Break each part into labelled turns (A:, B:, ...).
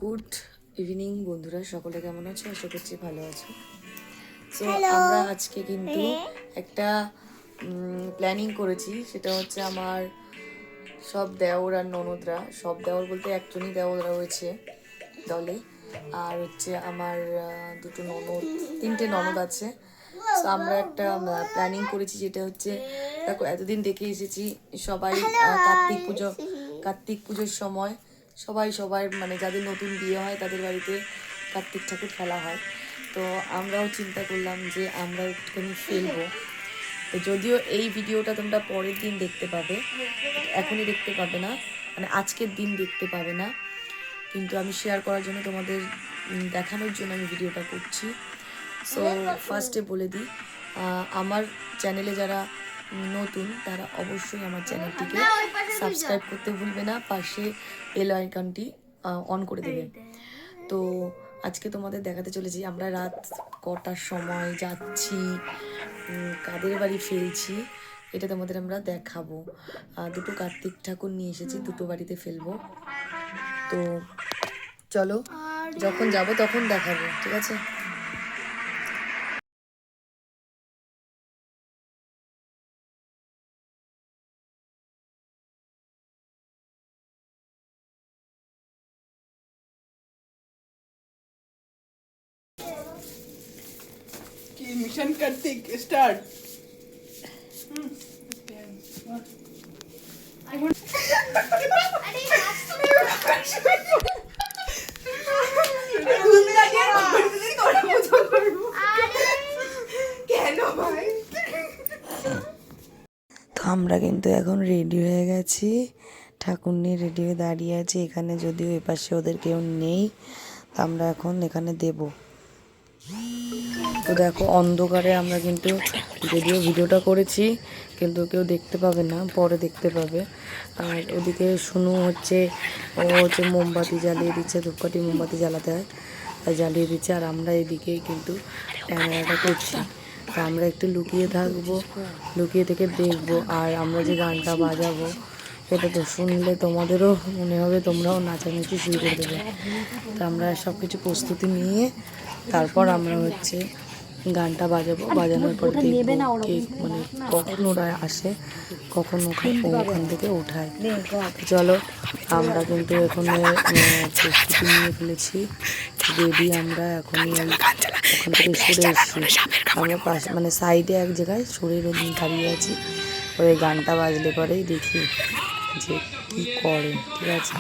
A: Good evening বন্ধুরা, সকলে কেমন আছো? আশা করছি ভালো আছো। সো আমরা আজকে কিন্তু একটা প্ল্যানিং করেছি, সেটা হচ্ছে আমার সব দেওর আর ননদরা, সব দেওর বলতে একজনই দেওররা রয়েছে দলে, আর হচ্ছে আমার দুটো ননদ, তিনটে ননদ আছে। সো আমরা একটা প্ল্যানিং করেছি, যেটা হচ্ছে দেখো এতদিন দেখে এসেছি সবাই কার্তিক পুজোর সময় সবার মানে যাদের নতুন বিয়ে হয় তাদের বাড়িতে কার্তিক ঠাকুর ফেলা হয়। তো আমরাও চিন্তা করলাম যে আমরা একটুখানি ফেলবো। তো যদিও এই ভিডিওটা তোমরা পরের দিন দেখতে পাবে, এখনই দেখতে পাবে না, মানে আজকের দিন দেখতে পাবে না, কিন্তু আমি শেয়ার করার জন্য তোমাদের দেখানোর জন্য আমি ভিডিওটা করছি। সো ফার্স্টে বলে দিই, আমার চ্যানেলে যারা নতুন তারা অবশ্যই আমার চ্যানেলটিকে সাবস্ক্রাইব করতে ভুলবে না, পাশে বেল আইকনটি অন করে দেবে। তো আজকে তোমাদের দেখাতে চলেছি আমরা রাত কটার সময় যাচ্ছি, কাদের বাড়ি ফেলছি, এটা তোমাদের আমরা দেখাবো। দুটো কার্তিক ঠাকুর নিয়ে এসেছি, দুটো বাড়িতে ফেলবো। তো চলো, যখন যাব তখন দেখাবো, ঠিক আছে?
B: Mission Kartik start.
A: তো আমরা কিন্তু এখন রেডি হয়ে গেছি, ঠাকুর নিয়ে রেডি হয়ে দাঁড়িয়ে আছি এখানে, যদিও এপাশে ওদের কেউ নেই, তা আমরা এখন এখানে দেব। তো দেখো অন্ধকারে আমরা কিন্তু যদিও ভিডিওটা করেছি, কিন্তু কেউ দেখতে পাবে না, পরে দেখতে পাবে। আর ওদিকে শুনু হচ্ছে, ও হচ্ছে মোমবাতি জ্বালিয়ে দিচ্ছে, ধূপকাঠি মোমবাতি জ্বালাতে হয় তাই জ্বালিয়ে দিচ্ছে, আর আমরা এদিকে কিন্তু ক্যামেরাটা করছি। তা আমরা একটু লুকিয়ে থাকবো, লুকিয়ে থেকে দেখবো, আর আমরা যে গানটা বাজাবো এটা তো শুনলে তোমাদেরও মনে হবে তোমরাও নাচানাচি শুরু করে দেবে। তা আমরা সব কিছু প্রস্তুতি নিয়ে তারপর আমরা হচ্ছে গানটা বাজাবো, বাজানোর পর দেখবো মানে কখন ওরা আসে, কখন ওখান থেকে ওঠায়। চলো, আমরা কিন্তু এখানে প্রস্তুতি নিয়ে ফেলেছি, রেডি। আমরা এখনই ওখান থেকে সরে এসেছি, আমরা পাশে মানে সাইডে এক জায়গায় সরে দাঁড়িয়ে আছি, ওই গানটা বাজলে পরেই দেখি যে কী করে, ঠিক আছে?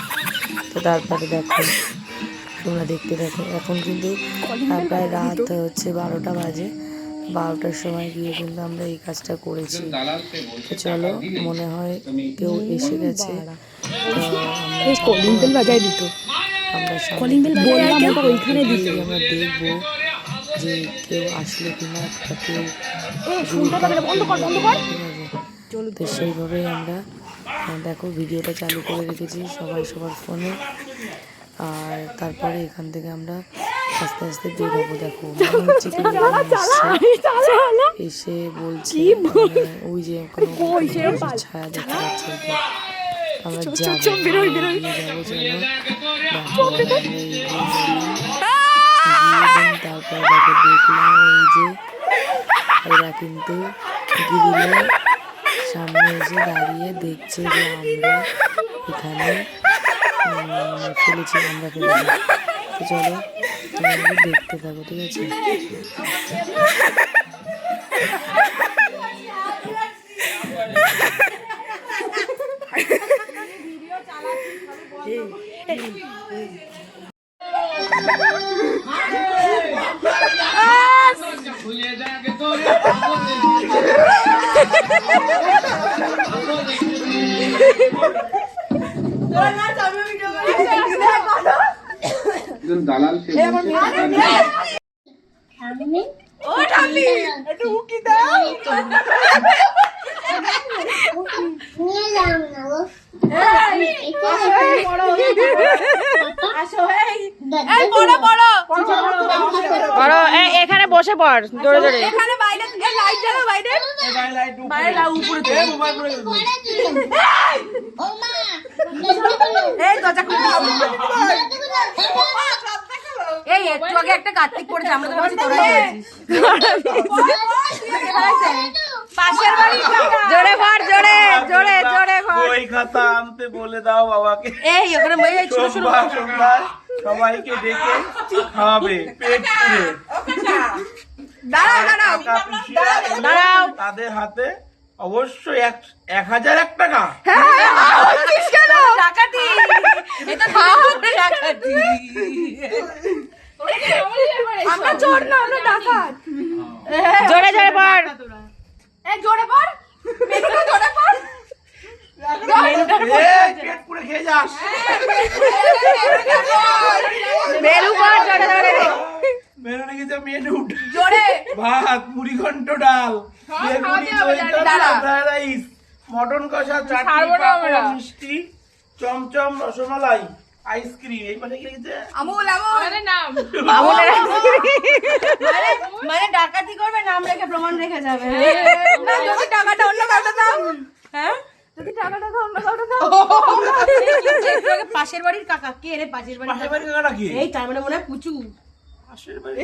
A: তো তারপরে দেখো, তোমরা দেখতে দেখো, এখন কিন্তু প্রায় রাত হচ্ছে 12টা বাজে, 12টার সময় গিয়ে কিন্তু আমরা এই কাজটা করেছি। তো চলো, মনে হয় কেউ এসে গেছে, আমরা দেখবো যে কেউ আসলো কিনা, কেউ তো সেইভাবেই আমরা দেখো ভিডিওটা চালু করে রেখেছি সবাই সবার ফোনে। আর তারপরে এখান থেকে আমরা আস্তে আস্তে বেরোবো। দেখো এসে বলছি ওই যে ছায়া দেখা যাচ্ছে, আমরা তারপর দেখো দেখলাম এই যে এরা কিন্তু গিরিলের সামনে এসে দাঁড়িয়ে দেখছে যে আমরা এখানে ফেলেছি, আমরা ফেলেছি। তো চলো তোমরা দেখতে থাকো, ঠিক আছে?
C: দালাল
D: এখানে বসে পড় জোরে জোরে।
E: একটু আগে একটা কার্তিক পড়েছে, আমরা তো ভাবছি তোরাই করেছিস। পাশের বাড়ি
D: জোরে পড়, জোরে জোরে জোরে পড়।
F: বই খাতা আনতে বলে দাও বাবাকে।
E: এই ওখানে এই শুনো শুনো
F: সোমবার সোমবার সবাইকে ডেকে খাওয়াবে পেট পুড়ে।
E: দাঁড়াও দাঁড়াও
F: টাকা পিছিয়ে
D: দাঁড়াও।
F: তাদের হাতে অবশ্যই 1001 টাকা।
E: ডাকাতি, এটা ডাকাতি। আমরা চোর না, আমরা ডাকাত।
D: জোরে জোরে পড়।
E: এই জোরে পড়, মেনুটা জোরে পড়।
F: পেট পুড়ে খেয়ে যাস।
D: বেলু পড়, জোরে জোরে।
F: মেনু রেখেছে মেনু
E: জোরে
F: ভাত, মুড়ি ঘন্ট, ডাল, বেগুনি, দই তরকা, ফ্রাইড রাইস, মটন কষা, চাটনি, পাঁপড়, মিষ্টি, চমচম, রসমালাই, আইসক্রিম। এই পাশে কি লিখেছে?
E: আমুল আমুল
D: আমুলের
E: মানে ডাকাতি করবে, নাম রেখে প্রমাণ রেখে যাবে। না যদি টাকাটা অন্য কাউকে দাও, হ্যাঁ যদি টাকাটা অন্য কাউকে দাও। একটু আগে পাশের বাড়ির কাকা কে রে? পাশের বাড়ির
F: পাশের বাড়ির কাকাটা কি?
E: এই তার মানে মনে হয় পুচু।
F: পাশের বাড়ির